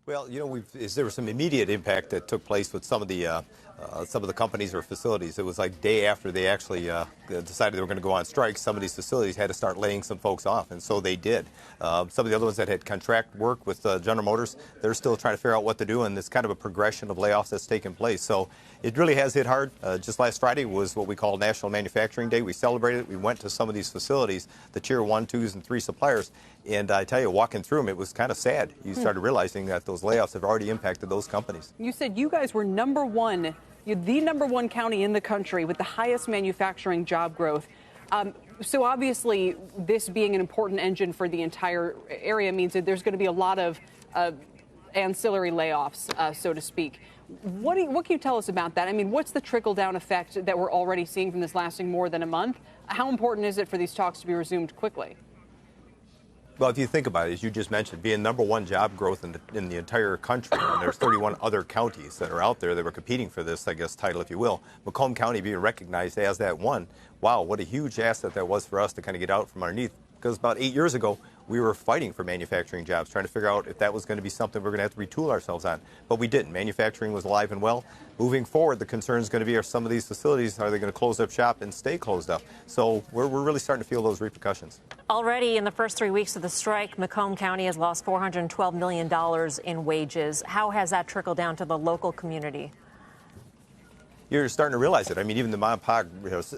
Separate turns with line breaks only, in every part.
Well, there was some immediate impact that took place with some of the companies or facilities. It was like day after they actually decided they were going to go on strike. Some of these facilities had to start laying some folks off, and so they did. Some of the other ones that had contract work with General Motors, they're still trying to figure out what to do, and it's kind of a progression of layoffs that's taken place. So it really has hit hard. Just last Friday was what we call National Manufacturing Day. We celebrated it. We went to some of these facilities, the Tier 1, 2s, and 3 suppliers, and I tell you, walking through them, it was kind of sad. You started realizing that those layoffs have already impacted those companies.
You said you guys were the number one county in the country with the highest manufacturing job growth. So obviously, this being an important engine for the entire area means that there's going to be a lot of ancillary layoffs, so to speak. What can you tell us about that? I mean, what's the trickle-down effect that we're already seeing from this lasting more than a month? How important is it for these talks to be resumed quickly?
Well, if you think about it, as you just mentioned, being number one job growth in the entire country, and there's 31 other counties that are out there that were competing for this, I guess, title, if you will. Macomb County being recognized as that one. Wow, what a huge asset that was for us to kind of get out from underneath. Because about 8 years ago, we were fighting for manufacturing jobs, trying to figure out if that was going to be something we're going to have to retool ourselves on. But we didn't. Manufacturing was alive and well. Moving forward, the concern is going to be, are some of these facilities, are they going to close up shop and stay closed up? So we're really starting to feel those repercussions.
Already in the first 3 weeks of the strike, Macomb County has lost $412 million in wages. How has that trickled down to the local community?
You're starting to realize it. I mean, even the mom and pop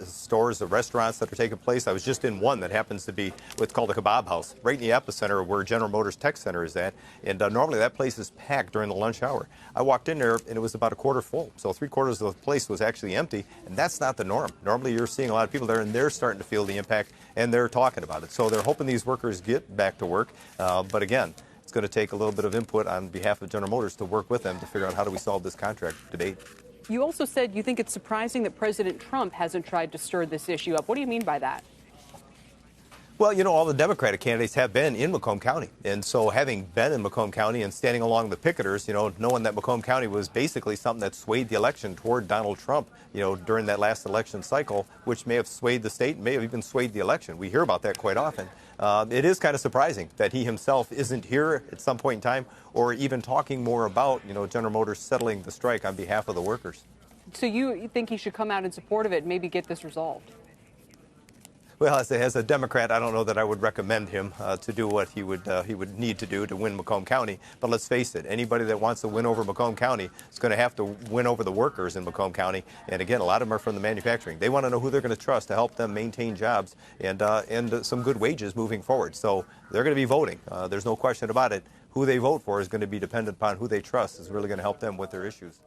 stores, the restaurants that are taking place. I was just in one that happens to be what's called a kebab house, right in the epicenter where General Motors Tech Center is at. And normally that place is packed during the lunch hour. I walked in there and it was about a quarter full. So 3/4 of the place was actually empty. And that's not the norm. Normally you're seeing a lot of people there and they're starting to feel the impact and they're talking about it. So they're hoping these workers get back to work. But again, it's going to take a little bit of input on behalf of General Motors to work with them to figure out how do we solve this contract debate.
You also said you think it's surprising that President Trump hasn't tried to stir this issue up. What do you mean by that?
Well, all the Democratic candidates have been in Macomb County. And so having been in Macomb County and standing along the picketers, knowing that Macomb County was basically something that swayed the election toward Donald Trump, during that last election cycle, which may have swayed the state, may have even swayed the election. We hear about that quite often. It is kind of surprising that he himself isn't here at some point in time or even talking more about, General Motors settling the strike on behalf of the workers.
So you think he should come out in support of it and maybe get this resolved?
Well, as a Democrat, I don't know that I would recommend him to do what he would need to do to win Macomb County. But let's face it, anybody that wants to win over Macomb County is going to have to win over the workers in Macomb County. And again, a lot of them are from the manufacturing. They want to know who they're going to trust to help them maintain jobs and some good wages moving forward. So they're going to be voting. There's no question about it. Who they vote for is going to be dependent upon who they trust is really going to help them with their issues.